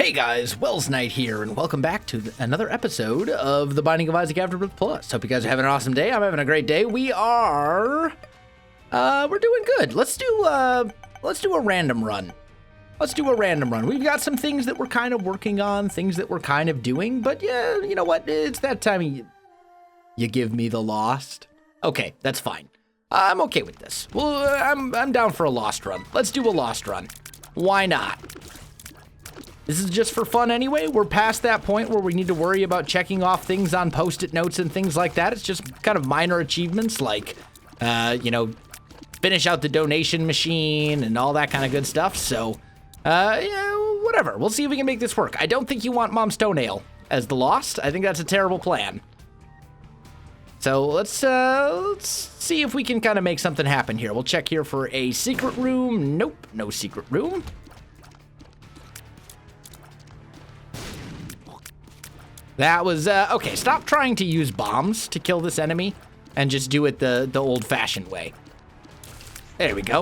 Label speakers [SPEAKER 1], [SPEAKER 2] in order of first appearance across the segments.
[SPEAKER 1] Hey guys, Wels Knight here, and welcome back to another episode of The Binding of Isaac Afterbirth Plus. Hope you guys are having an awesome day. I'm having a great day. We're doing good. Let's do a random run. We've got some things that we're kind of working on, things that we're kind of doing, but yeah, you know what? It's that time you give me the lost. Okay, that's fine. I'm okay with this. Well, I'm down for a lost run. Let's do a lost run. Why not? This is just for fun anyway. We're past that point where we need to worry about checking off things on Post-it notes and things like that. It's just kind of minor achievements like, finish out the donation machine and all that kind of good stuff. So, yeah, whatever. We'll see if we can make this work. I don't think you want Mom's Toenail as the lost. I think that's a terrible plan. So let's see if we can kind of make something happen here. We'll check here for a secret room. Nope, no secret room. That was, okay, stop trying to use bombs to kill this enemy and just do it the old-fashioned way. There we go.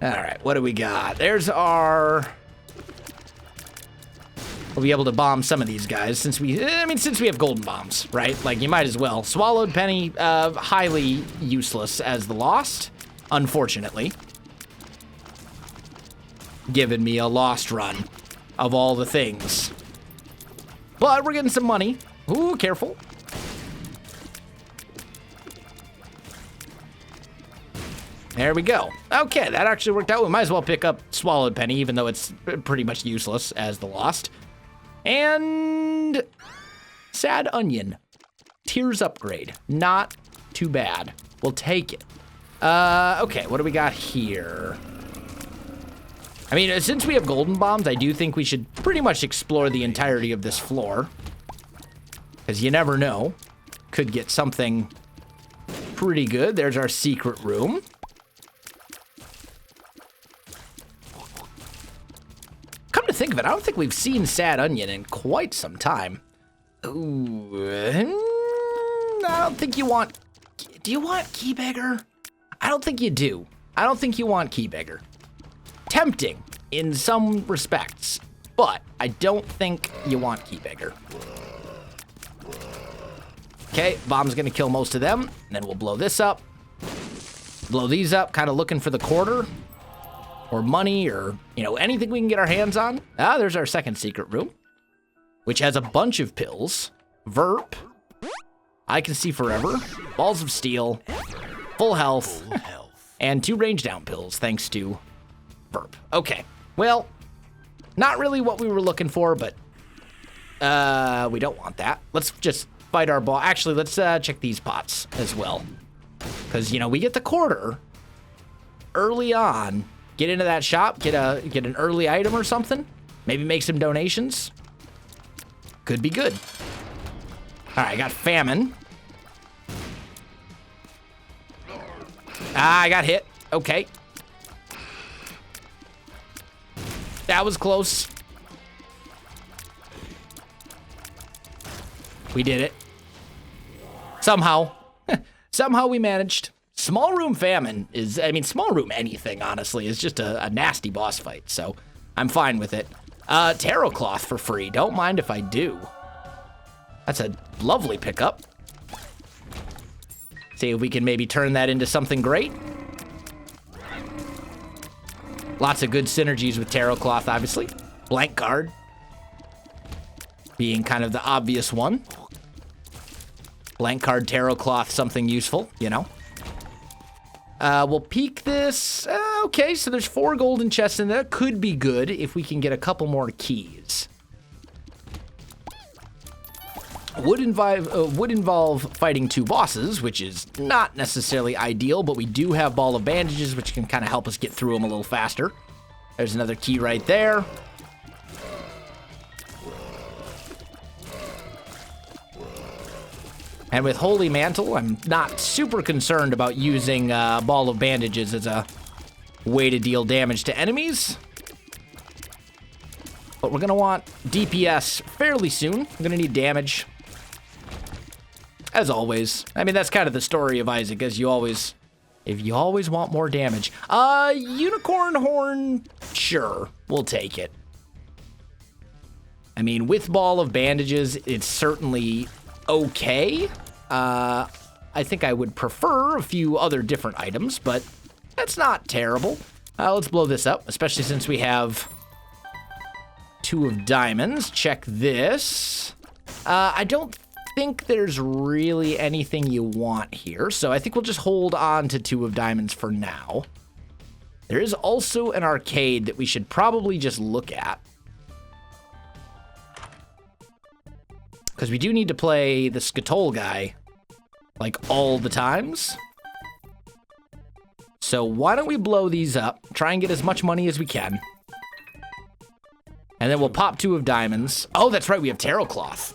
[SPEAKER 1] All right, what do we got? There's our... We'll be able to bomb some of these guys since we have golden bombs, right? Like, you might as well. Swallowed Penny, highly useless as the lost, unfortunately. Giving me a lost run of all the things. But we're getting some money. Ooh, careful. There we go. Okay, that actually worked out. We might as well pick up Swallowed Penny, even though it's pretty much useless as the lost. And Sad Onion. Tears upgrade. Not too bad. We'll take it. Okay, what do we got here? I mean, since we have golden bombs, I do think we should pretty much explore the entirety of this floor. Because you never know. Could get something pretty good. There's our secret room. Come to think of it, I don't think we've seen Sad Onion in quite some time. Ooh, I don't think you want... Do you want Keybagger? I don't think you do. I don't think you want Keybagger. Tempting in some respects, but I don't think you want Keybagger. Okay, bomb's gonna kill most of them, and then we'll blow this up. Blow these up, kind of looking for the quarter, or money, or, you know, anything we can get our hands on. Ah, there's our second secret room, which has a bunch of pills. Verp, I Can See Forever, Balls of Steel, Full Health, and 2 range down pills, thanks to Verp. Okay, well, not really what we were looking for, but we don't want that. Let's just fight our ball. Actually, let's check these pots as well. Because, you know, we get the quarter early on. Get into that shop, get an early item or something. Maybe make some donations. Could be good. All right, I got Famine. Ah, I got hit. Okay. That was close. We did it. Somehow. Somehow we managed. Small room famine is, I mean, small room anything, honestly, is just a nasty boss fight, so I'm fine with it. Tarot cloth for free. Don't mind if I do. That's a lovely pickup. See if we can maybe turn that into something great. Lots of good synergies with Tarot Cloth, obviously. Blank card being kind of the obvious one. Blank card, Tarot Cloth, something useful, you know. We'll peek this. Okay, so there's 4 golden chests in there. Could be good if we can get a couple more keys. Would involve fighting 2 bosses, which is not necessarily ideal, but we do have Ball of Bandages, which can kind of help us get through them a little faster. There's another key right there. And with Holy Mantle, I'm not super concerned about using Ball of Bandages as a way to deal damage to enemies. But we're going to want DPS fairly soon. We're going to need damage. As always. I mean, that's kind of the story of Isaac, as you always... If you always want more damage. Unicorn Horn, sure. We'll take it. I mean, with Ball of Bandages, it's certainly okay. I think I would prefer a few other different items, but that's not terrible. Let's blow this up, especially since we have 2 of diamonds. Check this. I don't think there's really anything you want here, so I think we'll just hold on to 2 of diamonds for now. There is also an arcade that we should probably just look at, because we do need to play the Skatoll guy, like, all the times. So why don't we blow these up, try and get as much money as we can. And then we'll pop 2 of diamonds. Oh, that's right, we have Tarot Cloth.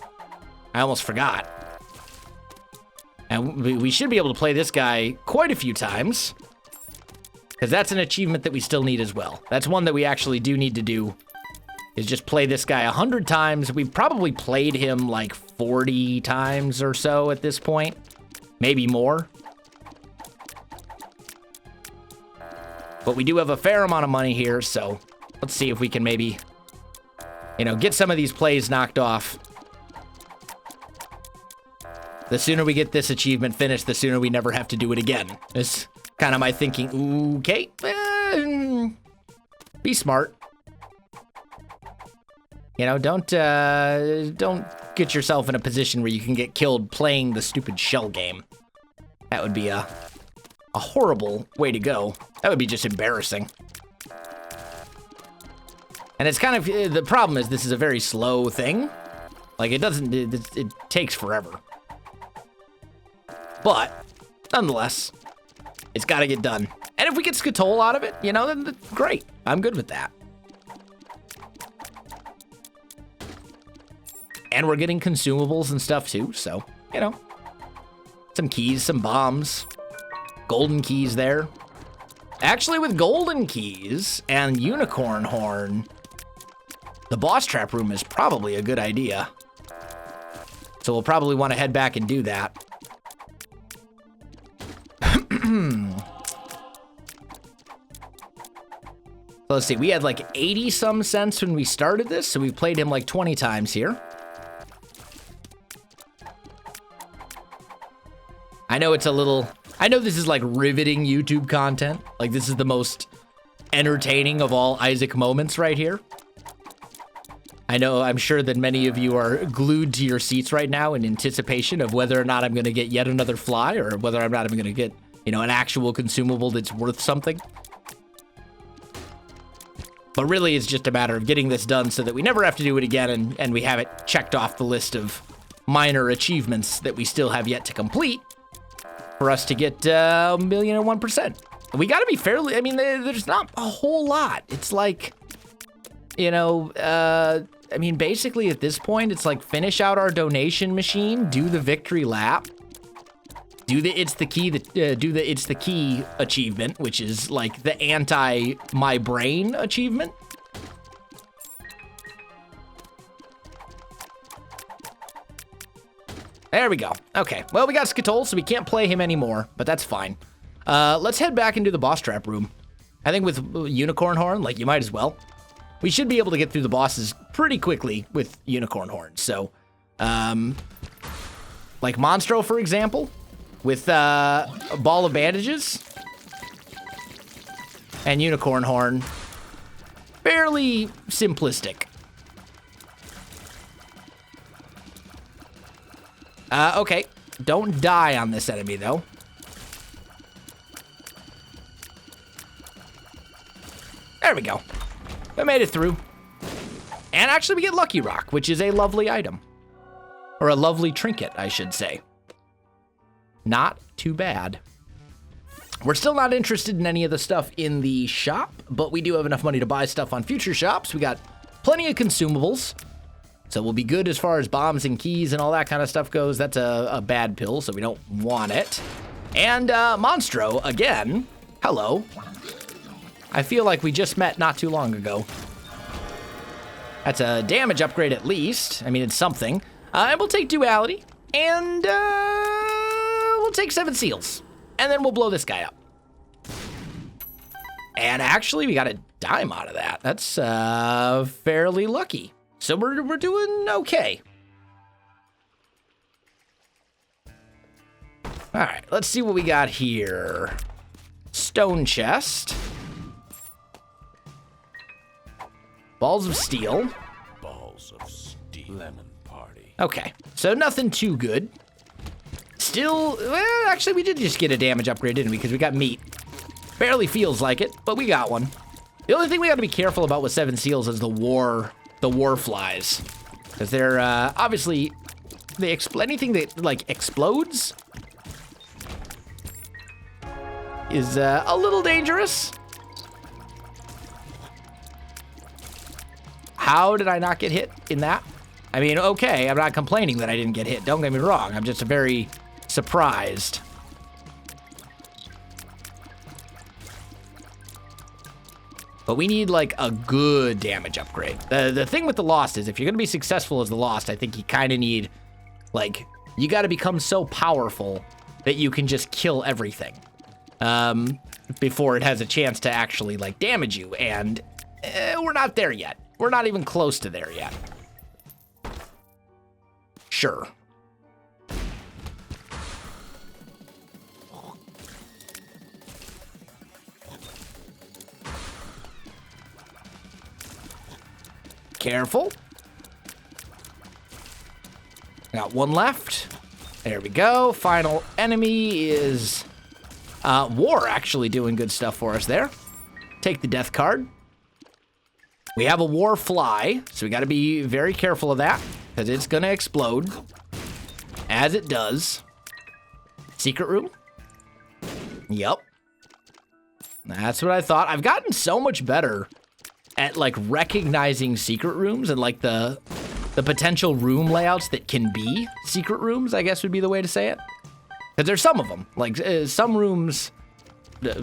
[SPEAKER 1] I almost forgot. And we should be able to play this guy quite a few times, because that's an achievement that we still need as well. That's one that we actually do need to do, is just play this guy 100 times. We've probably played him like 40 times or so at this point. Maybe more. But we do have a fair amount of money here, so let's see if we can maybe, you know, get some of these plays knocked off. The sooner we get this achievement finished, the sooner we never have to do it again. It's kind of my thinking. Okay, be smart. You know, don't get yourself in a position where you can get killed playing the stupid shell game. That would be a horrible way to go. That would be just embarrassing. And it's kind of, the problem is this is a very slow thing. Like, it takes forever. But, nonetheless, it's got to get done. And if we get Skatoll out of it, you know, then great. I'm good with that. And we're getting consumables and stuff too, so, you know. Some keys, some bombs. Golden keys there. Actually, with golden keys and unicorn horn, the boss trap room is probably a good idea. So we'll probably want to head back and do that. So let's see, we had like 80 some cents when we started this, so we've played him like 20 times here. I know it's a little, I know this is like riveting YouTube content. Like, this is the most entertaining of all Isaac moments right here. I know, I'm sure that many of you are glued to your seats right now in anticipation of whether or not I'm going to get yet another fly, or whether I'm not even going to get, you know, an actual consumable that's worth something. But really, it's just a matter of getting this done so that we never have to do it again, and we have it checked off the list of minor achievements that we still have yet to complete for us to get 1,001%. We got to be fairly, I mean, there's not a whole lot. It's like, you know, I mean, basically at this point, it's like finish out our donation machine, do the victory lap, do the it's the key achievement, which is like the anti my brain achievement. There we go. Okay, well, we got Skatoll, so we can't play him anymore, but that's fine. Let's head back into the boss trap room. I think with Unicorn Horn, like, you might as well. We should be able to get through the bosses pretty quickly with Unicorn Horn. So, like Monstro, for example, with a Ball of Bandages and Unicorn Horn, fairly simplistic. Okay, don't die on this enemy, though. There we go. We made it through. And actually, we get Lucky Rock, which is a lovely item. Or a lovely trinket, I should say. Not too bad. We're still not interested in any of the stuff in the shop, but we do have enough money to buy stuff on future shops. We got plenty of consumables. So we'll be good as far as bombs and keys and all that kind of stuff goes. That's a bad pill, so we don't want it. And Monstro, again, hello. I feel like we just met not too long ago. That's a damage upgrade at least. I mean, it's something. And we'll take Duality, and we'll take 7 seals. And then we'll blow this guy up. And actually, we got a dime out of that. That's fairly lucky. So we're doing okay. All right, let's see what we got here. Stone chest. Balls of steel.
[SPEAKER 2] Balls of steel. Lemon party.
[SPEAKER 1] Okay, so nothing too good. Still, well, actually, we did just get a damage upgrade, didn't we? Because we got meat. Barely feels like it, but we got one. The only thing we got to be careful about with 7 seals is the war flies. Because they're, obviously, anything that, like, explodes is a little dangerous. How did I not get hit in that? I mean, okay, I'm not complaining that I didn't get hit. Don't get me wrong. I'm just very surprised. But we need, like, a good damage upgrade. The thing with the Lost is if you're going to be successful as the Lost, I think you kind of need, like, you got to become so powerful that you can just kill everything. Before it has a chance to actually, like, damage you. And we're not there yet. We're not even close to there yet. Sure. Careful. Got one left. There we go. Final enemy is War, actually doing good stuff for us there. Take the death card. We have a War fly, so we got to be very careful of that because it's going to explode as it does. Secret room. Yep. That's what I thought. I've gotten so much better at, like, recognizing secret rooms and, like, the potential room layouts that can be secret rooms, I guess would be the way to say it. Because there's some of them. Like, some rooms,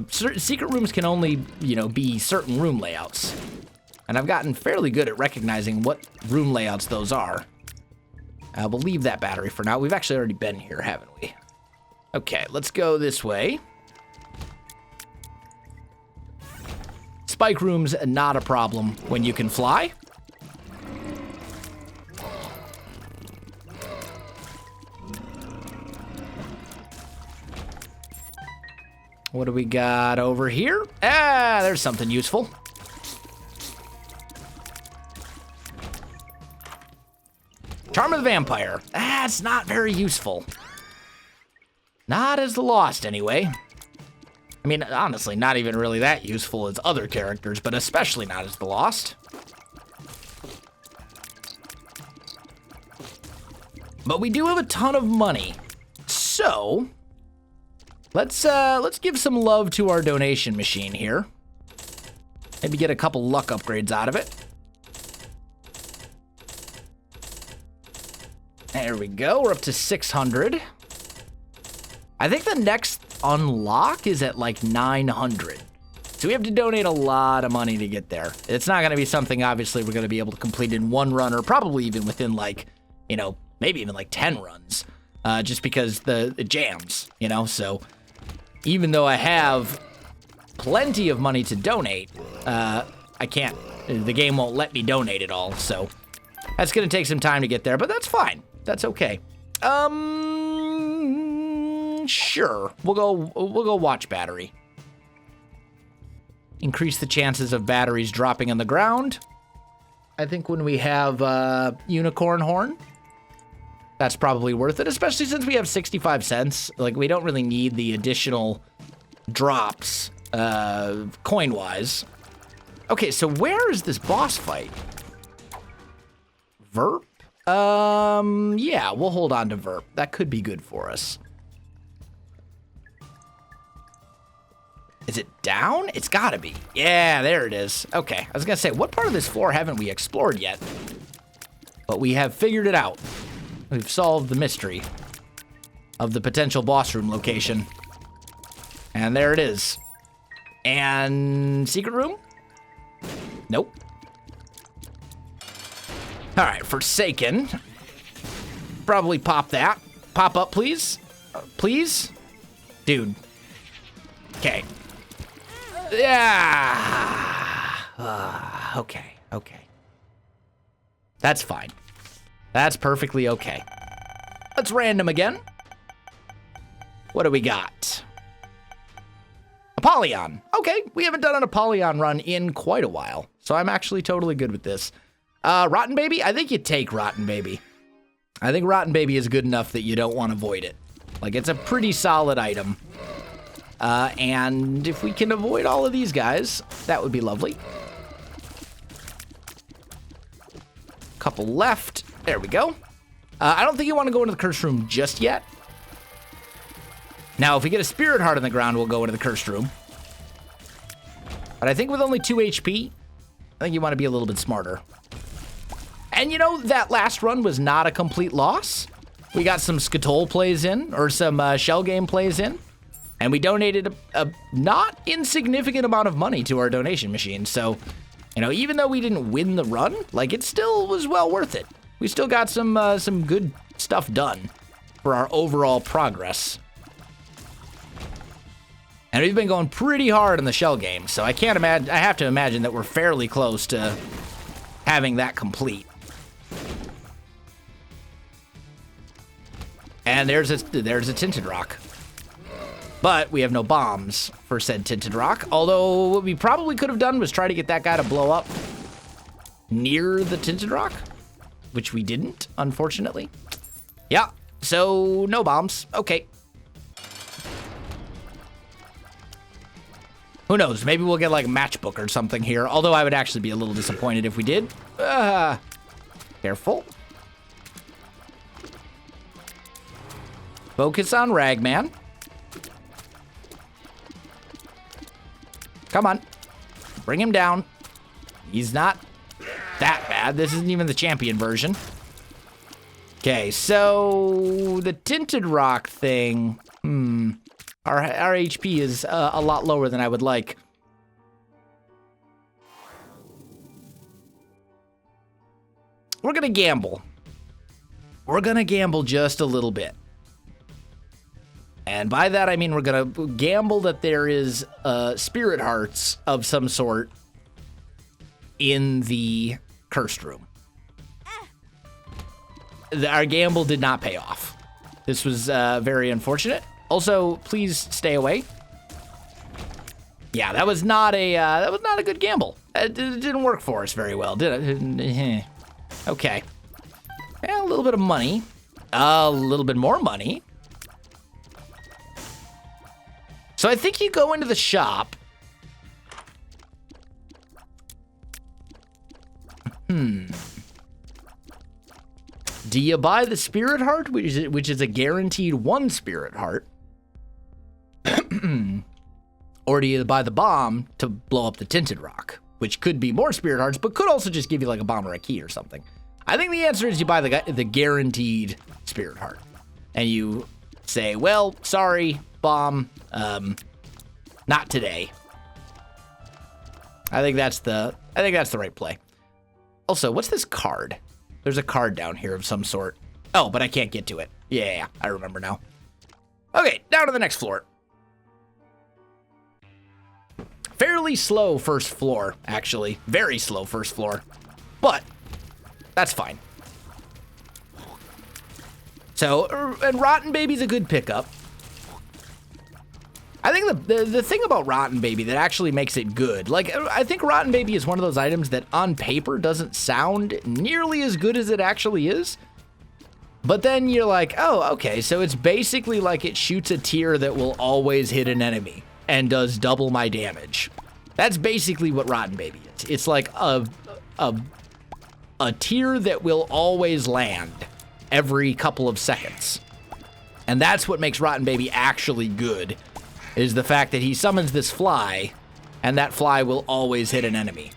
[SPEAKER 1] secret rooms can only, you know, be certain room layouts. And I've gotten fairly good at recognizing what room layouts those are. We'll leave that battery for now. We've actually already been here, haven't we? Okay, let's go this way. Spike room's not a problem when you can fly. What do we got over here? Ah, there's something useful. Charm of the Vampire. That's not very useful. Not as the Lost, anyway. I mean, honestly, not even really that useful as other characters, but especially not as the Lost. But we do have a ton of money. So, let's give some love to our donation machine here. Maybe get a couple luck upgrades out of it. There we go, we're up to 600. I think the next unlock is at like 900. So we have to donate a lot of money to get there. It's not gonna be something, obviously, we're gonna be able to complete in one run, or probably even within, like, you know, maybe even like 10 runs, just because the jams, you know? So even though I have plenty of money to donate, I can't, the game won't let me donate it all, so that's gonna take some time to get there, but that's fine. That's okay. Sure. We'll go watch battery. Increase the chances of batteries dropping on the ground. I think when we have unicorn horn, that's probably worth it, especially since we have 65 cents. Like, we don't really need the additional drops, coin-wise. Okay, so where is this boss fight? Verp? Yeah, we'll hold on to Verp. That could be good for us. Is it down? It's gotta be. Yeah, there it is. Okay, I was gonna say, what part of this floor haven't we explored yet? But we have figured it out. We've solved the mystery of the potential boss room location. And there it is. And secret room? Nope. All right, Forsaken. Probably pop that. Pop up, please. Please? Dude. Okay. Yeah. Okay. That's fine. That's perfectly okay. Let's random again. What do we got? Apollyon. Okay, we haven't done an Apollyon run in quite a while, so I'm actually totally good with this. Rotten Baby? I think you take Rotten Baby. I think Rotten Baby is good enough that you don't want to void it. Like, it's a pretty solid item. And if we can avoid all of these guys, that would be lovely. Couple left. There we go. I don't think you want to go into the Cursed Room just yet. Now, if we get a Spirit Heart on the ground, we'll go into the Cursed Room. But I think with only 2 HP, I think you want to be a little bit smarter. And you know, that last run was not a complete loss. We got some Skatole plays in, or some Shell Game plays in. And we donated a not insignificant amount of money to our donation machine. So, you know, even though we didn't win the run, like, it still was well worth it. We still got some good stuff done for our overall progress. And we've been going pretty hard in the Shell Game, so I can't imagine. I have to imagine that we're fairly close to having that complete. And there's a Tinted Rock. But we have no bombs for said Tinted Rock. Although what we probably could have done was try to get that guy to blow up near the Tinted Rock, which we didn't, unfortunately. Yeah, so no bombs. Okay. Who knows? Maybe we'll get like a matchbook or something here. Although I would actually be a little disappointed if we did. Careful. Focus on Ragman. Come on. Bring him down. He's not that bad. This isn't even the champion version. Okay, so the Tinted Rock thing. Our HP is a lot lower than I would like. We're gonna gamble. We're gonna gamble just a little bit. And by that, I mean we're gonna gamble that there is Spirit Hearts of some sort in the Cursed Room. Our gamble did not pay off. This was very unfortunate. Also, please stay away. Yeah, that was not a good gamble. It didn't work for us very well, did it? Okay. Yeah, a little bit of money. A little bit more money. So I think you go into the shop. Do you buy the Spirit Heart, which is a guaranteed 1 Spirit Heart? Or do you buy the bomb to blow up the Tinted Rock, which could be more Spirit Hearts, but could also just give you like a bomb or a key or something? I think the answer is you buy the guaranteed Spirit Heart. And you say, well, sorry, bomb, not today. I think that's the right play. Also, what's this card? There's a card down here of some sort. Oh, but I can't get to it. Yeah, I remember now. Okay, down to the next floor. Fairly slow first floor, actually. Very slow first floor. But that's fine. So, and Rotten Baby's a good pickup. I think the thing about Rotten Baby that actually makes it good, like, I think Rotten Baby is one of those items that on paper doesn't sound nearly as good as it actually is. But then you're like, oh, okay, so it's basically like it shoots a tier that will always hit an enemy and does double my damage. That's basically what Rotten Baby is. It's like a tier that will always land every couple of seconds. And that's what makes Rotten Baby actually good, is the fact that he summons this fly, and that fly will always hit an enemy.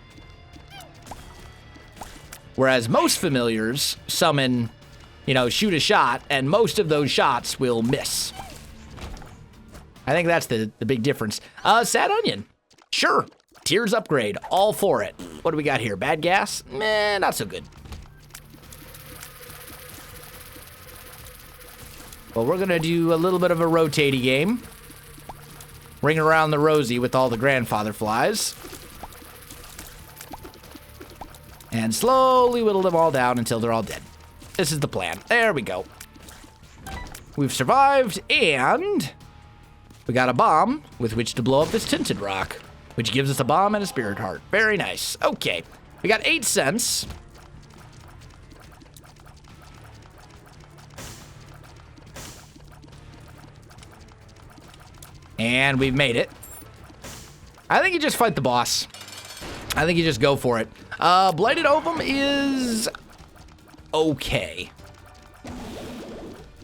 [SPEAKER 1] Whereas most familiars summon, shoot a shot, and most of those shots will miss. I think that's the big difference. Sad Onion. Sure. Tiers upgrade. All for it. What do we got here? Bad gas? Meh, not so good. Well, we're going to do a little bit of a rotatey game. Ring around the rosy with all the grandfather flies. And slowly whittle them all down until they're all dead. This is the plan. There we go. We've survived, and we got a bomb with which to blow up this tinted rock, which gives us a bomb and a spirit heart. Very nice. Okay, we got 8 cents. And we've made it. I think you just fight the boss. I think you just go for it. Blighted Ovum is okay.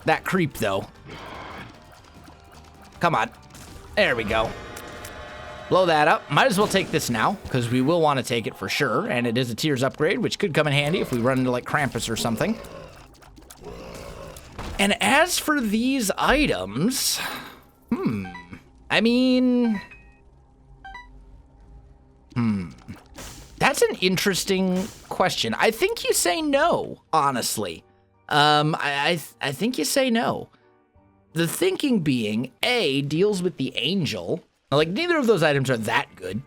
[SPEAKER 1] That creep, though. Come on. There we go. Blow that up. Might as well take this now, because we will want to take it for sure. And it is a tiers upgrade, which could come in handy if we run into, like, Krampus or something. And as for these items... I mean... That's an interesting question. I think you say no, honestly. I think you say no. The thinking being, A, deals with the angel. Like, neither of those items are that good.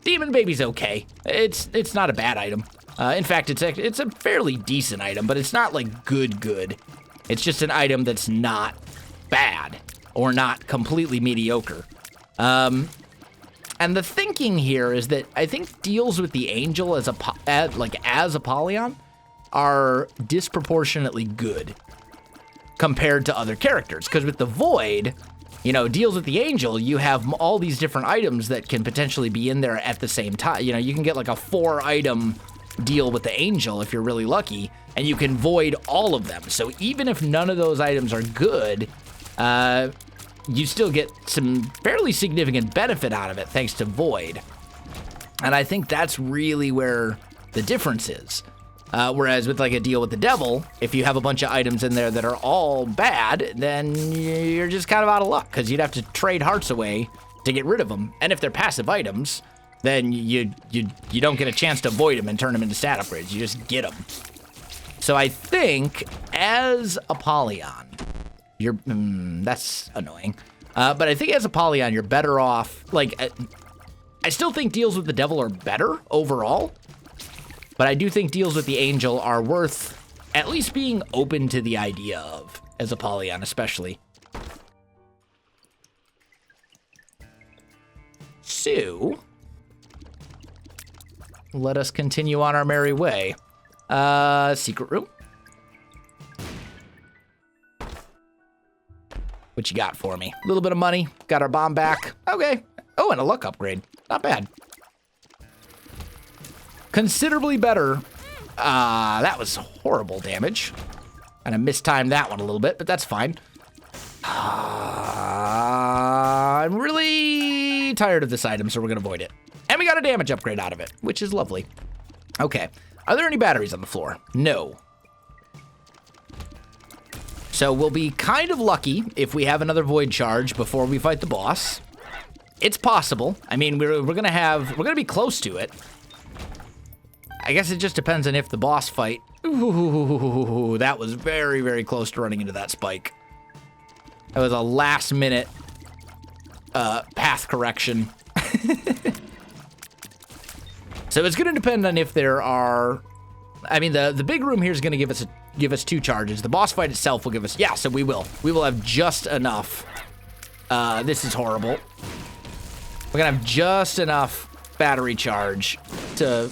[SPEAKER 1] Demon Baby's okay. It's not a bad item. In fact, it's a fairly decent item, but it's not, like, good. It's just an item that's not bad or not completely mediocre. And the thinking here is that I think deals with the angel as Apollyon are disproportionately good compared to other characters. Because with the Void, you know, deals with the angel, you have all these different items that can potentially be in there at the same time. You know, you can get like a 4-item deal with the angel if you're really lucky, and you can void all of them. So even if none of those items are good, you still get some fairly significant benefit out of it thanks to Void. And I think that's really where the difference is. Whereas with like a deal with the devil, if you have a bunch of items in there that are all bad, then you're just kind of out of luck because you'd have to trade hearts away to get rid of them. And if they're passive items, then you don't get a chance to void them and turn them into stat upgrades. You just get them. So I think as Apollyon, you're, that's annoying. But I think as Apollyon, you're better off, like, I still think deals with the devil are better overall, but I do think deals with the angel are worth at least being open to the idea of, as Apollyon especially. So, let us continue on our merry way. Secret room. What you got for me? A little bit of money. Got our bomb back. Okay. Oh, and a luck upgrade. Not bad. Considerably better. That was horrible damage. And I mistimed that one a little bit, but that's fine. I'm really tired of this item, so we're going to avoid it. And we got a damage upgrade out of it, which is lovely. Okay. Are there any batteries on the floor? No. So we'll be kind of lucky if we have another void charge before we fight the boss. It's possible. I mean, we're gonna be close to it. I guess it just depends on if the boss fight. Ooh, that was very, very close to running into that spike. That was a last minute path correction. So it's gonna depend on if there are. I mean, the big room here is gonna give us 2 charges. The boss fight itself will give us, yeah, so we will. We will have just enough. This is horrible. We're gonna have just enough battery charge to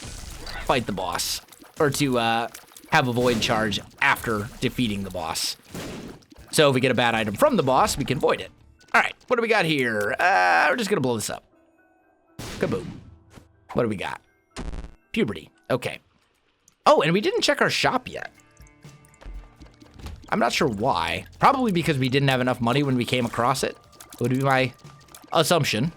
[SPEAKER 1] fight the boss, or to have a void charge after defeating the boss. So if we get a bad item from the boss, we can void it. All right, what do we got here? We're just gonna blow this up. Kaboom. What do we got? Puberty, okay. Oh, and we didn't check our shop yet. I'm not sure why. Probably because we didn't have enough money when we came across it. Would be my assumption.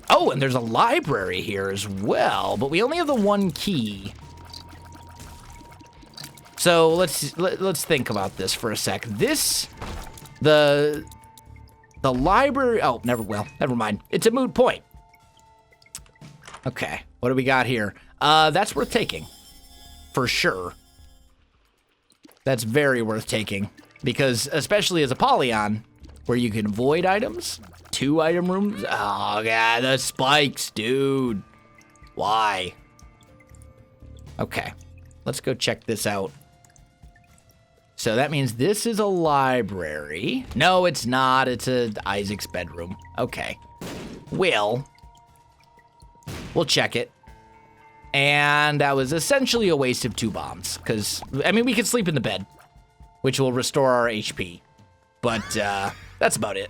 [SPEAKER 1] Oh, and there's a library here as well, but we only have the 1 key. So let's think about this for a sec. The library. Oh, never mind. It's a moot point. Okay, what do we got here? That's worth taking, for sure. That's very worth taking, because especially as Apollyon, where you can void items. 2 item rooms. Oh, God, the spikes, dude. Why? Okay, let's go check this out. So that means this is a library. No, it's not. It's Isaac's bedroom. Okay. We'll check it. And that was essentially a waste of 2 bombs. Because, I mean, we could sleep in the bed, which will restore our HP. But that's about it.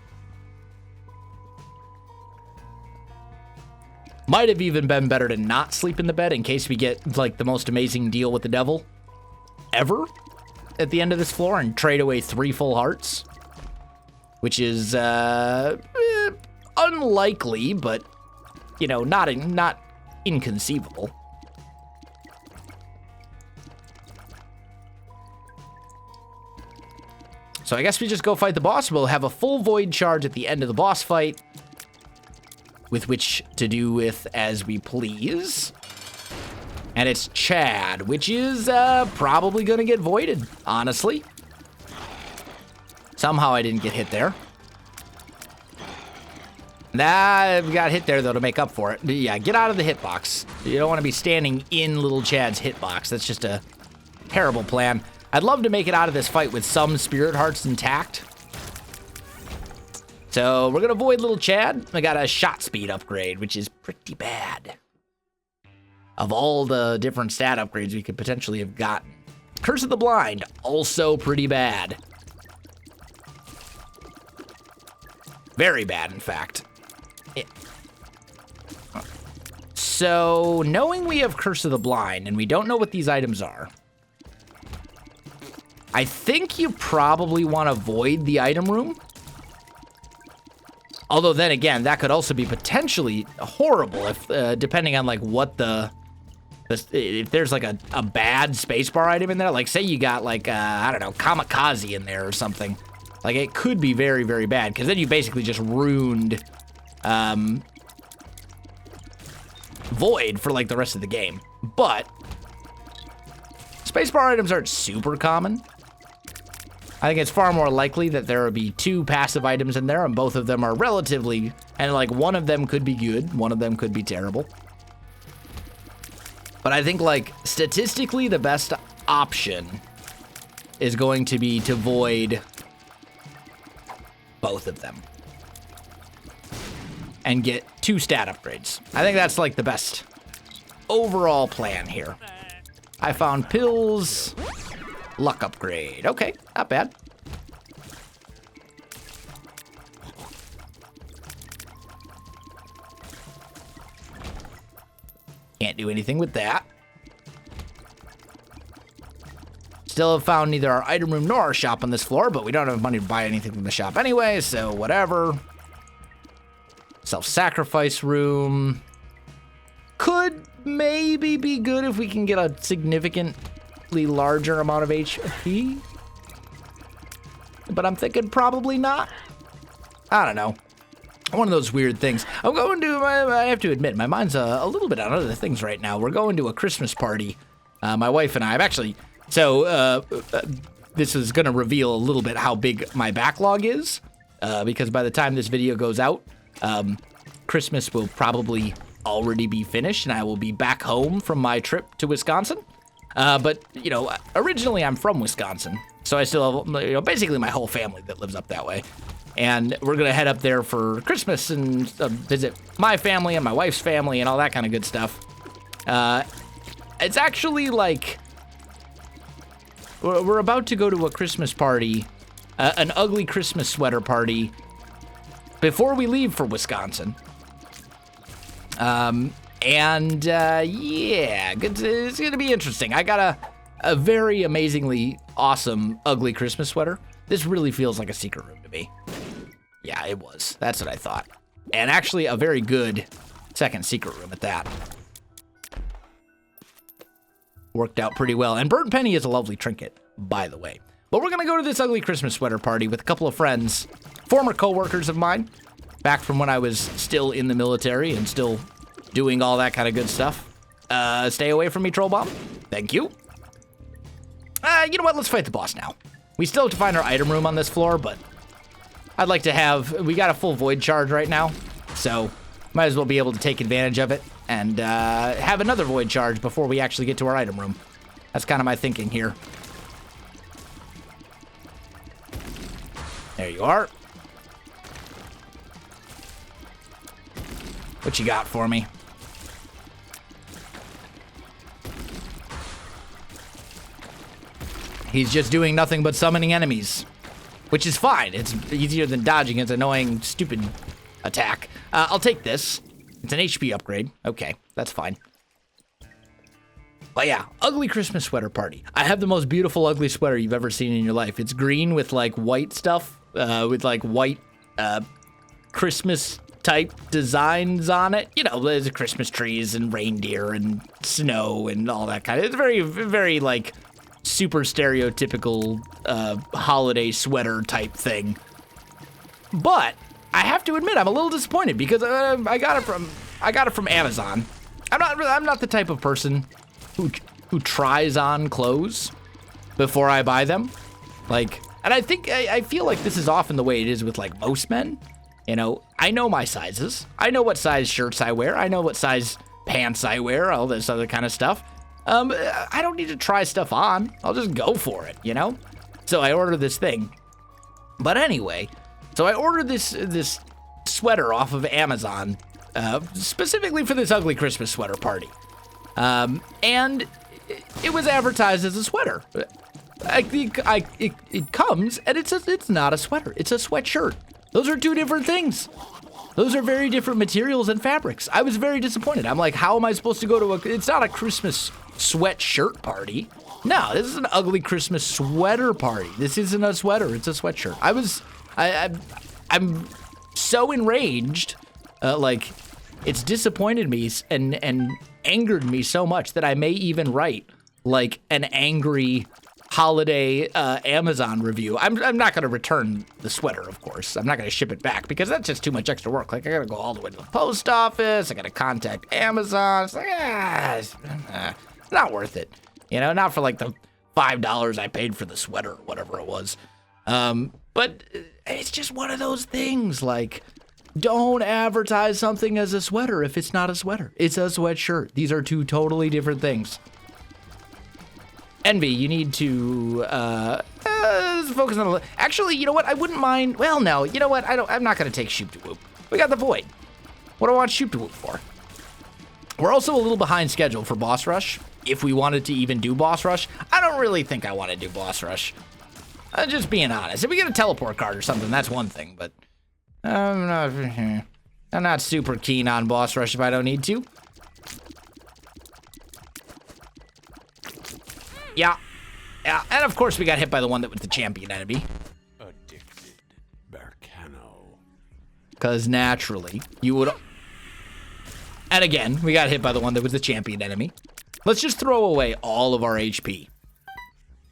[SPEAKER 1] Might have even been better to not sleep in the bed in case we get, like, the most amazing deal with the devil ever at the end of this floor and trade away 3 full hearts. Which is unlikely, but, you know, not inconceivable. So I guess we just go fight the boss. We'll have a full void charge at the end of the boss fight, with which to do with as we please. And it's Chad, which is probably gonna get voided, honestly. Somehow I didn't get hit there. Nah, we got hit there though to make up for it. But yeah, get out of the hitbox. You don't want to be standing in little Chad's hitbox. That's just a terrible plan. I'd love to make it out of this fight with some spirit hearts intact. So we're gonna void little Chad. I got a shot speed upgrade, which is pretty bad. Of all the different stat upgrades we could potentially have gotten. Curse of the Blind, also pretty bad. Very bad, in fact. So, knowing we have Curse of the Blind, and we don't know what these items are, I think you probably want to void the item room. Although then again, that could also be potentially horrible if, depending on like what if there's like a bad spacebar item in there, like say you got like, I don't know, kamikaze in there or something. Like it could be very, very bad because then you basically just ruined Void for like the rest of the game. But spacebar items aren't super common. I think it's far more likely that there will be 2 passive items in there, and both of them are relatively, and like one of them could be good, one of them could be terrible. But I think like statistically the best option is going to be to void both of them and get 2 stat upgrades. I think that's like the best overall plan here. I found pills. Luck upgrade. Okay, not bad. Can't do anything with that. Still have found neither our item room nor our shop on this floor, but we don't have money to buy anything from the shop anyway, so whatever. Self-sacrifice room. Could maybe be good if we can get a significantly larger amount of HP. But I'm thinking probably not. I don't know. One of those weird things. I'm going to, I have to admit, my mind's a little bit on other things right now. We're going to a Christmas party. My wife and I, this is going to reveal a little bit how big my backlog is. Because by the time this video goes out, Christmas will probably already be finished and I will be back home from my trip to Wisconsin. But, you know, originally I'm from Wisconsin, so I still have, you know, basically my whole family that lives up that way. And we're going to head up there for Christmas and visit my family and my wife's family and all that kind of good stuff. It's actually like, we're about to go to a Christmas party, an ugly Christmas sweater party, before we leave for Wisconsin. Yeah, it's gonna be interesting. I got a very amazingly awesome ugly Christmas sweater. This really feels like a secret room to me. Yeah, it was. That's what I thought. And actually a very good second secret room at that. Worked out pretty well. And burnt penny is a lovely trinket, by the way. But we're gonna go to this ugly Christmas sweater party with a couple of friends, former co-workers of mine, back from when I was still in the military and still doing all that kind of good stuff. Stay away from me, Troll Bomb. Thank you. You know what? Let's fight the boss now. We still have to find our item room on this floor, but I'd like to have, we got a full void charge right now, so might as well be able to take advantage of it and have another void charge before we actually get to our item room. That's kind of my thinking here. There you are. What you got for me? He's just doing nothing but summoning enemies, which is fine. It's easier than dodging its annoying, stupid attack. I'll take this. It's an HP upgrade. Okay, that's fine. But yeah, ugly Christmas sweater party. I have the most beautiful ugly sweater you've ever seen in your life. It's green with like white stuff, with like white Christmas type designs on it. You know, there's Christmas trees and reindeer and snow and all that kind of. It's very, very like super stereotypical holiday sweater type thing. But I have to admit, I'm a little disappointed because I got it from Amazon. I'm not the type of person who tries on clothes before I buy them. Like, and I feel like this is often the way it is with like most men. You know, I know my sizes. I know what size shirts I wear. I know what size pants I wear, all this other kind of stuff. I don't need to try stuff on. I'll just go for it, you know? So I ordered this thing. But anyway, so I ordered this sweater off of Amazon, specifically for this ugly Christmas sweater party. And it was advertised as a sweater. It comes, and it's not a sweater. It's a sweatshirt. Those are two different things. Those are very different materials and fabrics. I was very disappointed. I'm like, how am I supposed to go to it's not a Christmas sweatshirt party. No, this is an ugly Christmas sweater party. This isn't a sweater, it's a sweatshirt. I'm so enraged, like, it's disappointed me and angered me so much that I may even write, like, an angry holiday Amazon review. I'm not going to return the sweater, of course. I'm not going to ship it back because that's just too much extra work. Like, I got to go all the way to the post office. I got to contact Amazon. It's like, not worth it. You know, not for like the $5 I paid for the sweater, whatever it was. But it's just one of those things, like, don't advertise something as a sweater if it's not a sweater. It's a sweatshirt. These are two totally different things. Envy, you need to focus on the. Actually, you know what? I wouldn't mind. Well, no. You know what? I'm not gonna take Shoop to Whoop. We got the Void. What do I want Shoop to Whoop for? We're also a little behind schedule for Boss Rush. If we wanted to even do Boss Rush, I don't really think I want to do Boss Rush. Just being honest. If we get a teleport card or something, that's one thing. But I'm not super keen on Boss Rush if I don't need to. Yeah. And of course we got hit by the one that was the champion enemy.
[SPEAKER 2] Addicted Barcano.
[SPEAKER 1] Because naturally, you would. And again, we got hit by the one that was the champion enemy. Let's just throw away all of our HP.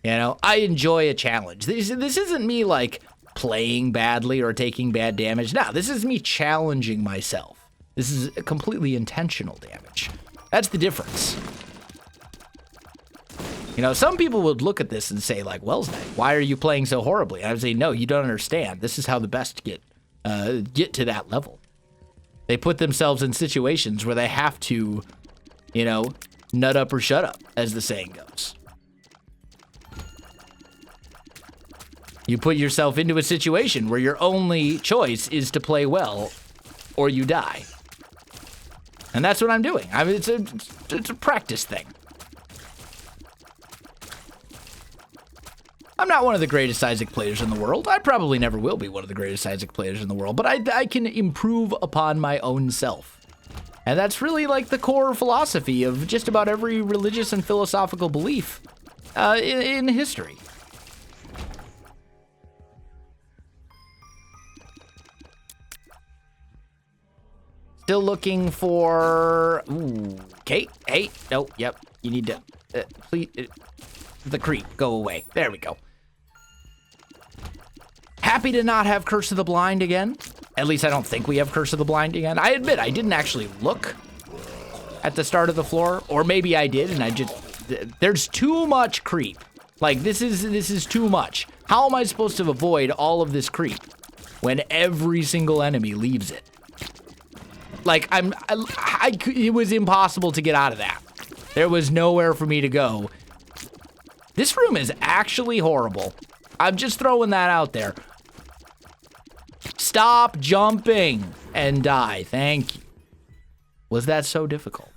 [SPEAKER 1] You know, I enjoy a challenge. This isn't me like playing badly or taking bad damage. No, this is me challenging myself. This is completely intentional damage. That's the difference. You know, some people would look at this and say, like, Wels, why are you playing so horribly? And I would say, no, you don't understand. This is how the best get to that level. They put themselves in situations where they have to, you know, nut up or shut up, as the saying goes. You put yourself into a situation where your only choice is to play well or you die. And that's what I'm doing. I mean, it's a practice thing. I'm not one of the greatest Isaac players in the world. I probably never will be one of the greatest Isaac players in the world, but I can improve upon my own self. And that's really like the core philosophy of just about every religious and philosophical belief in history. Still looking for... Ooh, okay. Hey, no, yep. You need to... please... the creep, go away. There we go. Happy to not have Curse of the Blind again. At least I don't think we have Curse of the Blind again. I admit, I didn't actually look at the start of the floor. Or maybe I did, and I just... There's too much creep. Like, this is too much. How am I supposed to avoid all of this creep? when every single enemy leaves it. Like, it was impossible to get out of that. There was nowhere for me to go. This room is actually horrible. I'm just throwing that out there. Stop jumping and die. Thank you. Was that so difficult?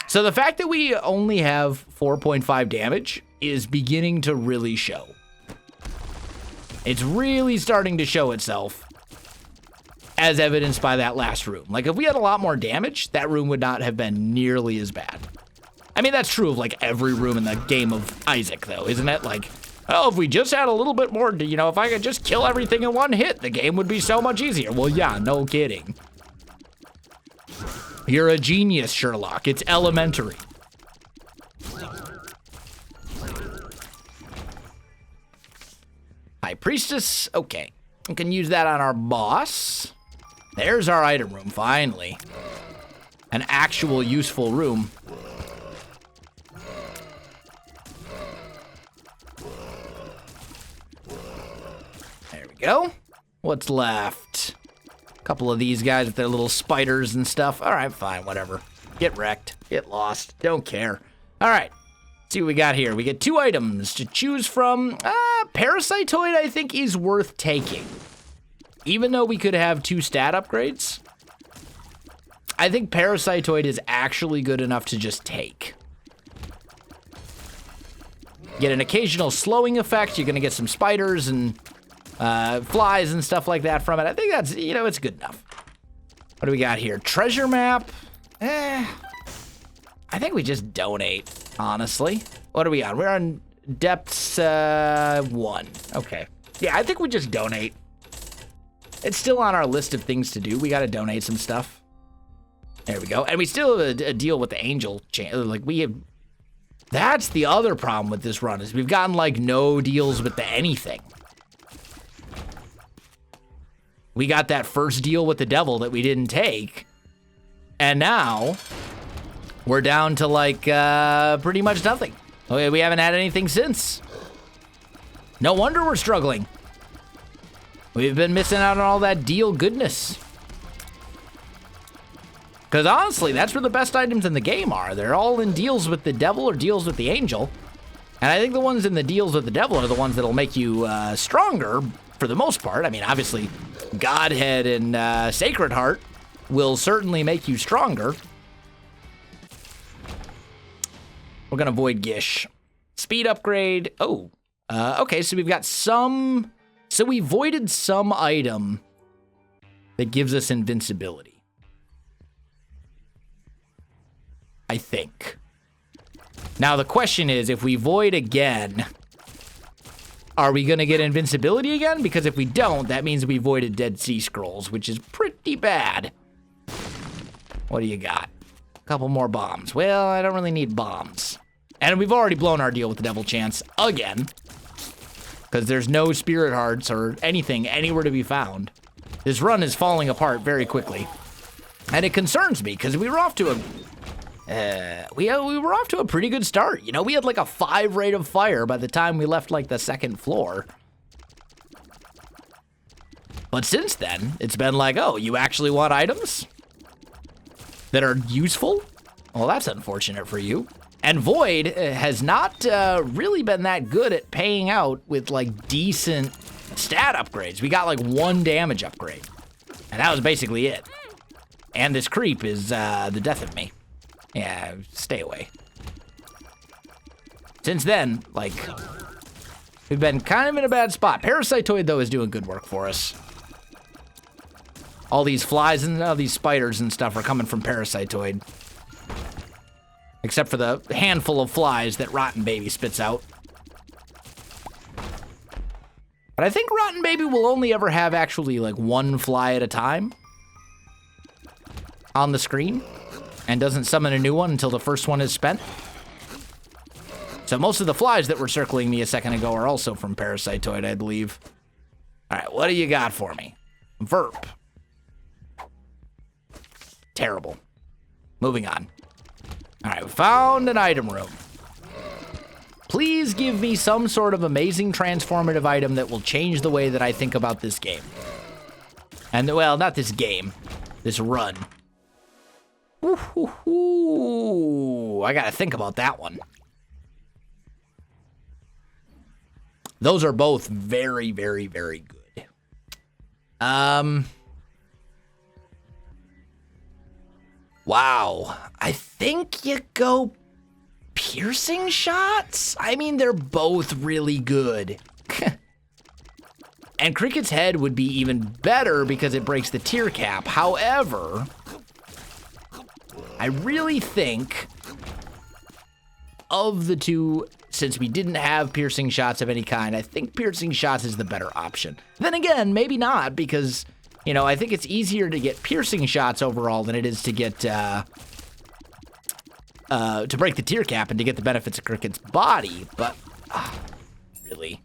[SPEAKER 1] So the fact that we only have 4.5 damage is beginning to really show. It's really starting to show itself, as evidenced by that last room. Like, if we had a lot more damage, that room would not have been nearly as bad. I mean, that's true of, like, every room in the game of Isaac, though, isn't it? Like, oh, if we just had a little bit more, you know, if I could just kill everything in one hit, the game would be so much easier. Well, yeah, no kidding. You're a genius, Sherlock. It's elementary. High Priestess. Okay. We can use that on our boss. There's our item room, finally. An actual useful room. There we go. What's left? A couple of these guys with their little spiders and stuff. All right, fine, whatever. Get wrecked. Get lost. Don't care. All right. See what we got here. We get 2 items to choose from. Parasitoid, I think, is worth taking. Even though we could have 2 stat upgrades, I think Parasitoid is actually good enough to just take. Get an occasional slowing effect. You're going to get some spiders and flies and stuff like that from it. I think that's, you know, it's good enough. What do we got here? Treasure map. I think we just donate, honestly. What are we on? We're on depths 1. Okay. Yeah, I think we just donate. It's still on our list of things to do. We got to donate some stuff. There we go. And we still have a deal with the angel. Like, we have... That's the other problem with this run, is we've gotten, like, no deals with the anything. We got that first deal with the devil that we didn't take. And now... we're down to, like, pretty much nothing. Okay, we haven't had anything since. No wonder we're struggling. We've been missing out on all that deal goodness. Because honestly, that's where the best items in the game are. They're all in deals with the devil or deals with the angel. And I think the ones in the deals with the devil are the ones that'll make you stronger for the most part. I mean, obviously, Godhead and Sacred Heart will certainly make you stronger. We're going to Void Gish. Speed upgrade. Oh, okay, so we've got some... So we voided some item that gives us invincibility. I think. Now the question is, if we void again, are we going to get invincibility again? Because if we don't, that means we voided Dead Sea Scrolls, which is pretty bad. What do you got? A couple more bombs. Well, I don't really need bombs. And we've already blown our deal with the Devil Chance again. Because there's no Spirit Hearts or anything anywhere to be found. This run is falling apart very quickly. And it concerns me, because we were off to a... we were off to a pretty good start. You know, we had like a 5 rate of fire by the time we left like the 2nd floor. But since then, it's been like, oh, you actually want items that are useful? Well, that's unfortunate for you. And Void has not really been that good at paying out with, like, decent stat upgrades. We got, like, 1 damage upgrade. And that was basically it. And this creep is the death of me. Yeah, stay away. Since then, like, we've been kind of in a bad spot. Parasitoid, though, is doing good work for us. All these flies and all these spiders and stuff are coming from Parasitoid. Except for the handful of flies that Rotten Baby spits out. But I think Rotten Baby will only ever have actually like 1 fly at a time on the screen, and doesn't summon a new one until the first one is spent. So most of the flies that were circling me a second ago are also from Parasitoid, I believe. All right, what do you got for me? Verp. Terrible. Moving on. All right, we found an item room. Please give me some sort of amazing transformative item that will change the way that I think about this game. And, well, not this game. This run. Ooh, I gotta think about that one. Those are both very, very, very good. Wow. I think you go piercing shots? I mean, they're both really good. And Cricket's head would be even better because it breaks the tier cap. However, I really think of the two, since we didn't have piercing shots of any kind, I think piercing shots is the better option. Then again, maybe not, because, you know, I think it's easier to get piercing shots overall than it is to get, to break the tier cap and to get the benefits of Cricket's body, but, really,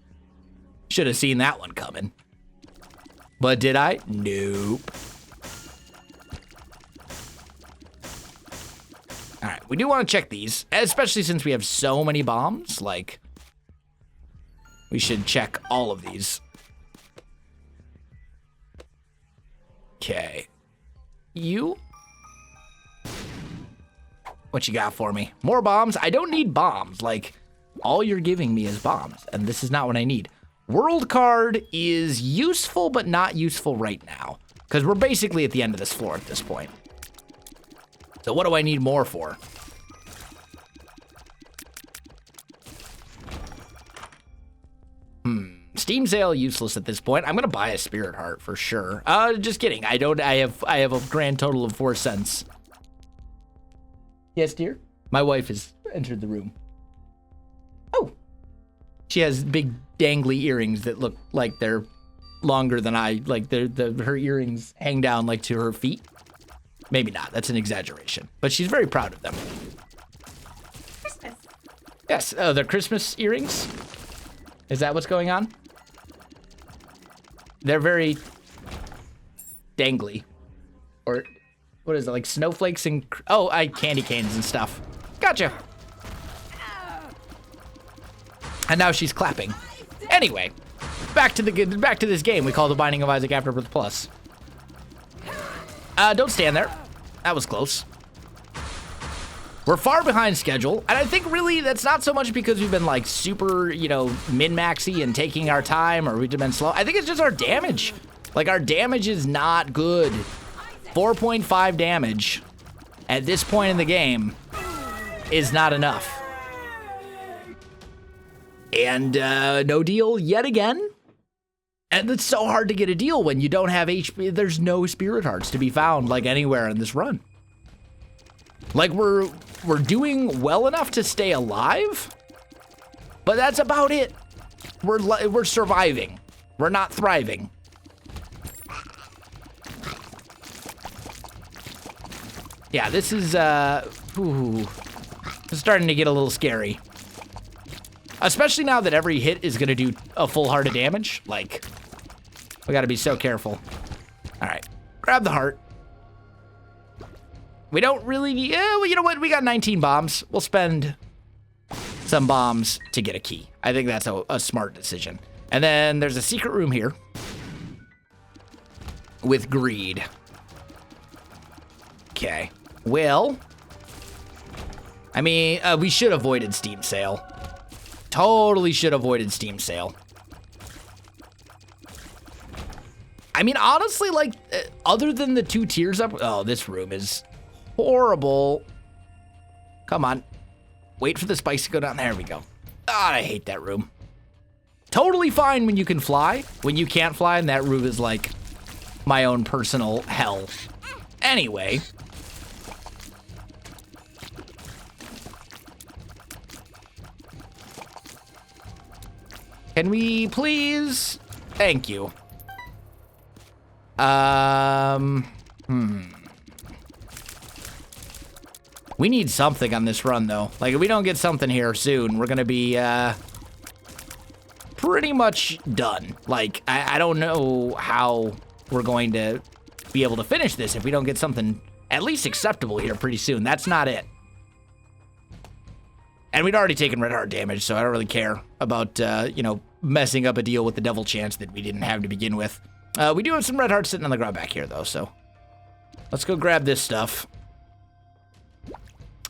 [SPEAKER 1] should have seen that one coming. But did I? Nope. All right, we do want to check these, especially since we have so many bombs. Like, we should check all of these. Okay. You? What you got for me? More bombs? I don't need bombs. Like, all you're giving me is bombs, and this is not what I need. World card is useful, but not useful right now, because we're basically at the end of this floor at this point. So what do I need more for? Steam sale useless at this point. I'm gonna buy a spirit heart for sure. Just kidding. I don't. I have a grand total of 4 cents. Yes, dear. My wife has entered the room. Oh, she has big dangly earrings that look like they're longer than I. Like her earrings hang down like to her feet. Maybe not. That's an exaggeration. But she's very proud of them.
[SPEAKER 3] Christmas.
[SPEAKER 1] Yes. Oh, they're Christmas earrings? Is that what's going on? They're very dangly. Or what is it? Like snowflakes and... Oh, candy canes and stuff. Gotcha. And now she's clapping. Anyway, back to this game we call The Binding of Isaac Afterbirth Plus. Don't stand there. That was close. We're far behind schedule, and I think really that's not so much because we've been like super, you know, min-maxy and taking our time, or we've been slow. I think it's just our damage. Like, our damage is not good. 4.5 damage at this point in the game is not enough. And no deal yet again. And it's so hard to get a deal when you don't have HP. There's no spirit hearts to be found, like, anywhere in this run. Like, we're doing well enough to stay alive, but that's about it. We're surviving. We're not thriving. Yeah, this is, it's starting to get a little scary. Especially now that every hit is gonna do a full heart of damage. Like, we gotta be so careful. All right, grab the heart. We don't really need, well, you know what? We got 19 bombs. We'll spend some bombs to get a key. I think that's a smart decision. And then there's a secret room here with greed. Okay, well, I mean, we should have avoided Steam sale. Totally should have avoided Steam sale. I mean, honestly, like, other than the 2 tiers up, oh, this room is horrible. Come on. Wait for the spikes to go down. There we go. God, I hate that room. Totally fine when you can fly. When you can't fly, and that room is like my own personal hell. Anyway. Can we please? Thank you. We need something on this run, though. Like, if we don't get something here soon, we're gonna be, pretty much done. Like, I don't know how we're going to be able to finish this if we don't get something at least acceptable here pretty soon. That's not it. And we'd already taken red heart damage, so I don't really care about, you know, messing up a deal with the devil chance that we didn't have to begin with. We do have some red hearts sitting on the ground back here, though, so let's go grab this stuff.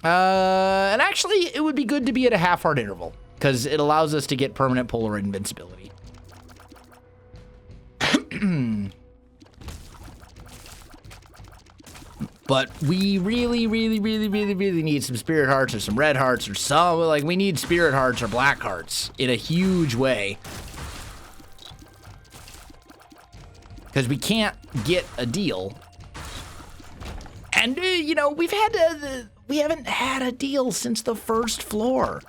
[SPEAKER 1] And actually, it would be good to be at a half heart interval, because it allows us to get permanent polar invincibility. But we really need some spirit hearts or some red hearts or some, like, we need spirit hearts or black hearts in a huge way. Because we can't get a deal. And, you know, we haven't had a deal since the first floor.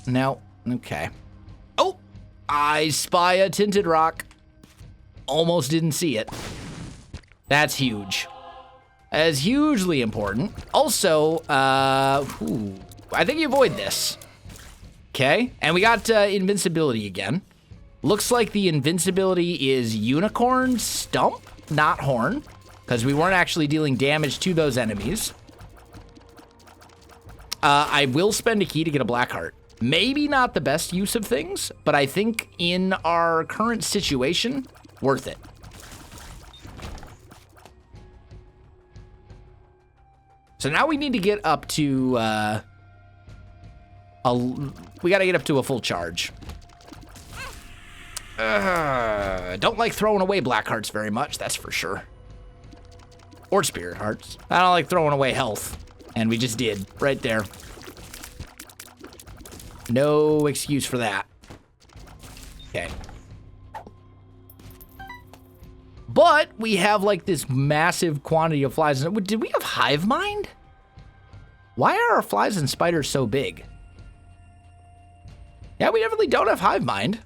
[SPEAKER 1] No, okay. Oh, I spy a tinted rock. Almost didn't see it. That's huge. That is hugely important. Also, I think you avoid this. Okay, and we got invincibility again. Looks like the invincibility is unicorn stump, not horn, because we weren't actually dealing damage to those enemies. I will spend a key to get a black heart. Maybe not the best use of things, but I think in our current situation, worth it. So now we need to get up to, we gotta get up to a full charge. Don't like throwing away black hearts very much, that's for sure. Or spirit hearts. I don't like throwing away health. And we just did, right there. No excuse for that. Okay. But we have like this massive quantity of flies. Did we have hive mind? Why are our flies and spiders so big? Yeah, we definitely don't have hive mind.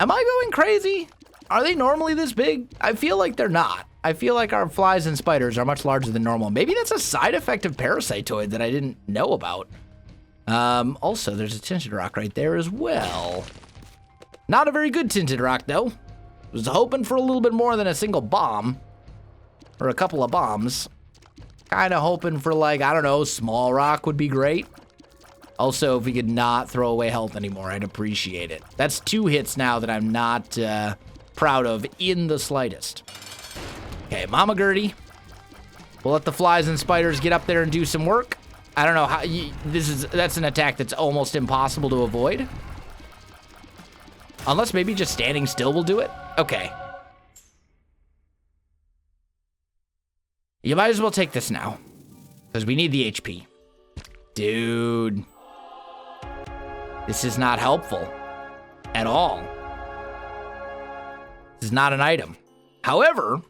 [SPEAKER 1] Am I going crazy? Are they normally this big? I feel like they're not. I feel like our flies and spiders are much larger than normal. Maybe that's a side effect of parasitoid that I didn't know about. Also, there's a tinted rock right there as well. Not a very good tinted rock, though. Was hoping for a little bit more than a single bomb. Or a couple of bombs. Kind of hoping for, like, I don't know, small rock would be great. Also, if we could not throw away health anymore, I'd appreciate it. That's 2 hits now that I'm not proud of in the slightest. Okay, Mama Gertie. We'll let the flies and spiders get up there and do some work. I don't know how, that's an attack that's almost impossible to avoid. Unless maybe just standing still will do it. Okay. You might as well take this now. Because we need the HP. Dude. This is not helpful. At all. This is not an item. However,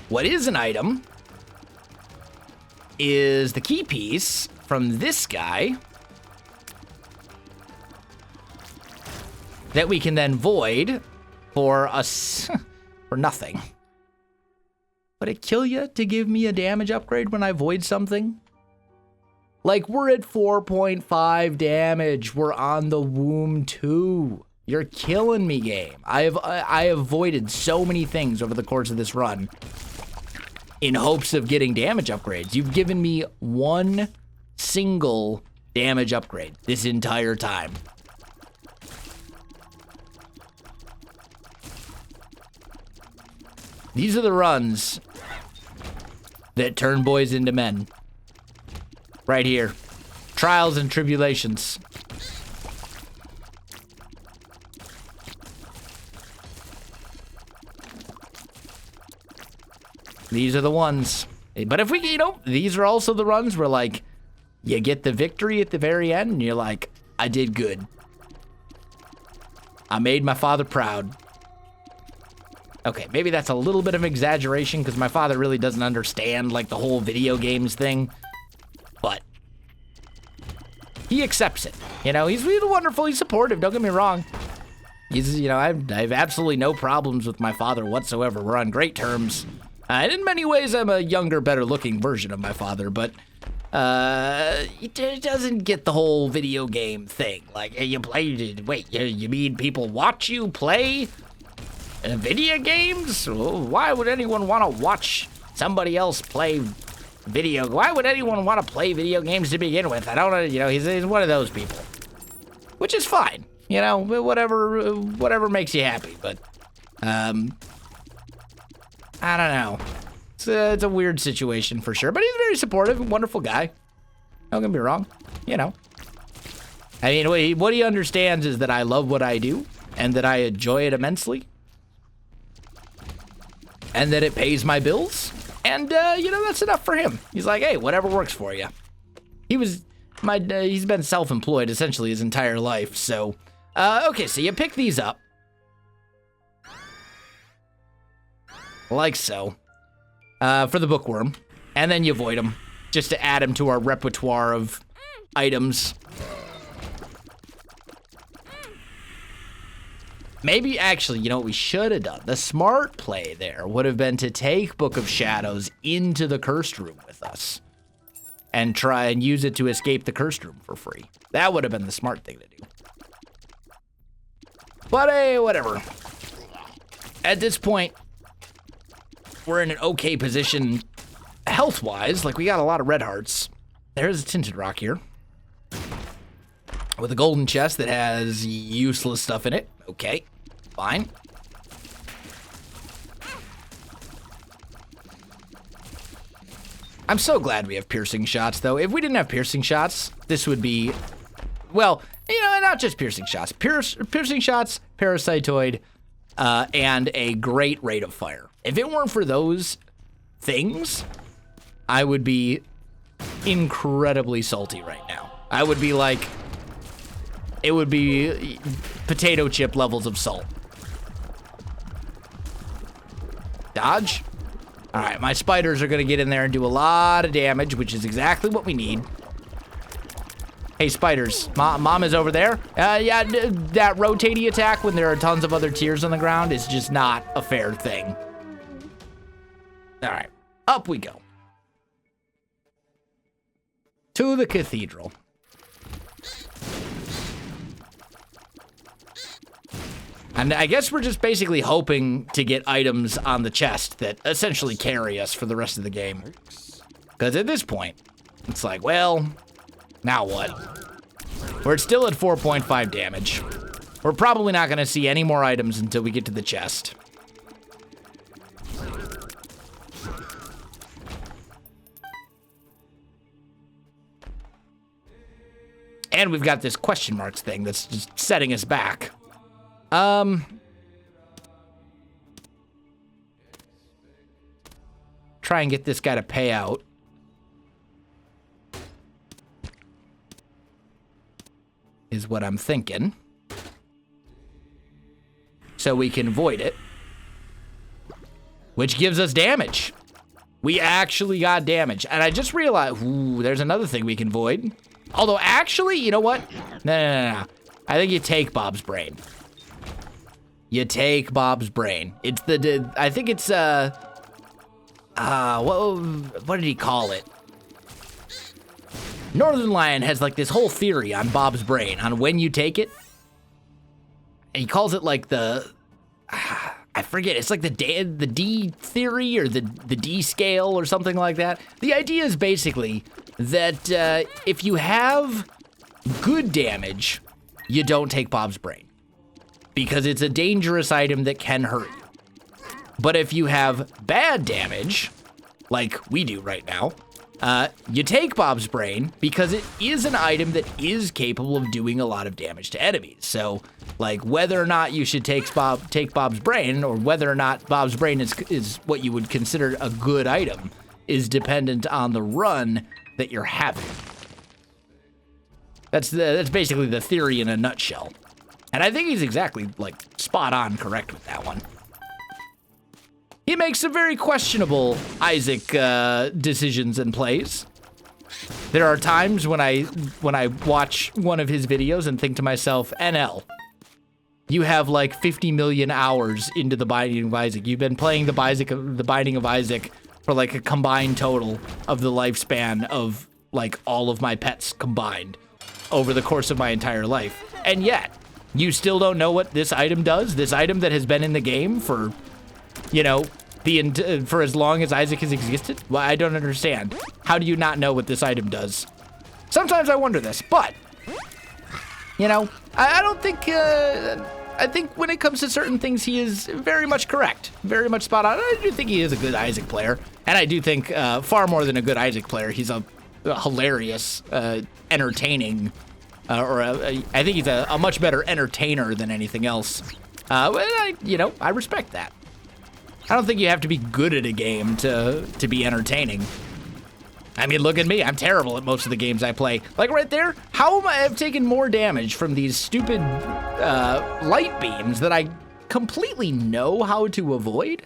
[SPEAKER 1] what is an item is the key piece from this guy that we can then void for us for nothing. Would it kill you to give me a damage upgrade when I void something? Like, we're at 4.5 damage. We're on the womb 2. You're killing me, game. I have voided so many things over the course of this run in hopes of getting damage upgrades. You've given me one single damage upgrade this entire time. These are the runs that turn boys into men. Right here. Trials and tribulations. These are the ones. But if we, you know, these are also the runs where, like, you get the victory at the very end and you're like, I did good. I made my father proud. Okay, maybe that's a little bit of an exaggeration because my father really doesn't understand, like, the whole video games thing. But he accepts it. You know, he's wonderful, he's supportive, don't get me wrong. He's, you know, I have absolutely no problems with my father whatsoever. We're on great terms. And in many ways, I'm a younger, better-looking version of my father, but he doesn't get the whole video game thing. Like, you play, wait, you mean people watch you play video games? Why would anyone want to watch somebody else play Why would anyone want to play video games to begin with? I don't know, you know, he's one of those people. Which is fine, you know, whatever makes you happy, but, I don't know. It's a weird situation for sure, but he's very supportive, wonderful guy. Don't get me wrong, you know. I mean, what he understands is that I love what I do, and that I enjoy it immensely, and that it pays my bills, and, you know, that's enough for him. He's like, hey, whatever works for you. He's been self-employed essentially his entire life, so, okay, so you pick these up. Like so. For the bookworm, and then you void them, just to add them to our repertoire of items. Maybe, actually, you know what we should have done? The smart play there would have been to take Book of Shadows into the Cursed Room with us and try and use it to escape the Cursed Room for free. That would have been the smart thing to do. But hey, whatever. At this point, we're in an okay position health-wise. Like, we got a lot of red hearts. There's a tinted rock here with a golden chest that has useless stuff in it. Okay, fine. I'm so glad we have piercing shots, though. If we didn't have piercing shots, this would be, well, you know, not just piercing shots. Piercing shots, parasitoid, and a great rate of fire. If it weren't for those things, I would be incredibly salty right now. I would be like, it would be potato chip levels of salt. Dodge. All right, my spiders are gonna get in there and do a lot of damage, which is exactly what we need. Hey, spiders, mom is over there. Yeah, that rotating attack when there are tons of other tiers on the ground is just not a fair thing. All right, up we go. To the cathedral. And I guess we're just basically hoping to get items on the chest that essentially carry us for the rest of the game. Because at this point, it's like, well, now what? We're still at 4.5 damage. We're probably not going to see any more items until we get to the chest. And we've got this question marks thing that's just setting us back. Try and get this guy to pay out. Is what I'm thinking. So we can void it. Which gives us damage. We actually got damage. And I just realized, ooh, there's another thing we can void. Although, actually, you know what? No. I think you take Bob's brain. You take Bob's brain. It's I think it's, what did he call it? Northern Lion has, like, this whole theory on Bob's brain, on when you take it. And he calls it, like, I forget, it's like the D theory or the D scale or something like that. The idea is basically that if you have good damage, you don't take Bob's brain. Because it's a dangerous item that can hurt you. But if you have bad damage, like we do right now, you take Bob's brain because it is an item that is capable of doing a lot of damage to enemies. So, like, whether or not you should take Bob's brain, or whether or not Bob's brain is what you would consider a good item, is dependent on the run that you're having. That's basically the theory in a nutshell. And I think he's exactly, like, spot on correct with that one. He makes some very questionable Isaac decisions and plays. There are times when I watch one of his videos and think to myself, NL, you have like 50 million hours into the Binding of Isaac. You've been playing the Binding of Isaac for like a combined total of the lifespan of like all of my pets combined over the course of my entire life. And yet, you still don't know what this item does? This item that has been in the game for, you know, for as long as Isaac has existed? Well, I don't understand. How do you not know what this item does? Sometimes I wonder this, but, you know, I don't think, I think when it comes to certain things, he is very much correct, very much spot on. I do think he is a good Isaac player, and I do think far more than a good Isaac player, he's a hilarious, entertaining, I think he's a much better entertainer than anything else. I respect that. I don't think you have to be good at a game to be entertaining. I mean, look at me. I'm terrible at most of the games I play. Like right there, how am I've taken more damage from these stupid light beams that I completely know how to avoid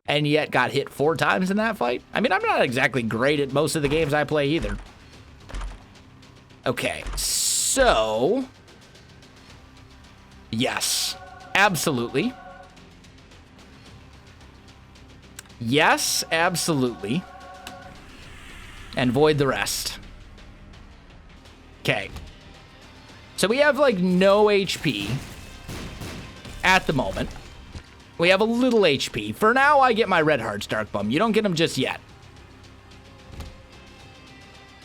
[SPEAKER 1] and yet got hit 4 times in that fight? I mean, I'm not exactly great at most of the games I play either. Okay, so yes, absolutely. Yes, absolutely. And void the rest. Okay. So we have like no HP at the moment. We have a little HP. For now, I get my red hearts, Dark Bum. You don't get them just yet.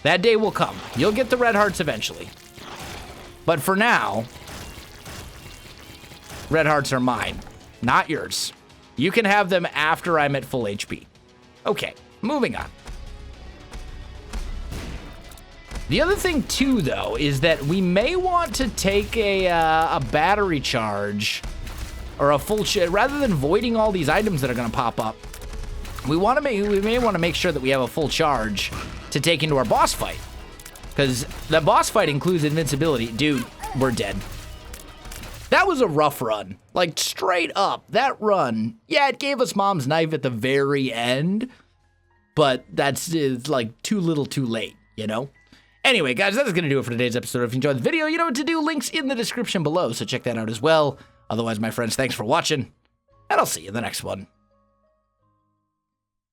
[SPEAKER 1] That day will come. You'll get the red hearts eventually. But for now, red hearts are mine, not yours. You can have them after I'm at full HP. Okay, moving on. The other thing too, though, is that we may want to take a battery charge or a full rather than voiding all these items that are going to pop up. We may want to make sure that we have a full charge to take into our boss fight, because the boss fight includes invincibility. Dude, we're dead. That was a rough run, like straight up. That run, yeah, it gave us Mom's knife at the very end, but it's like too little, too late, you know. Anyway, guys, that is going to do it for today's episode. If you enjoyed the video, you know what to do. Links in the description below, so check that out as well. Otherwise, my friends, thanks for watching, and I'll see you in the next one.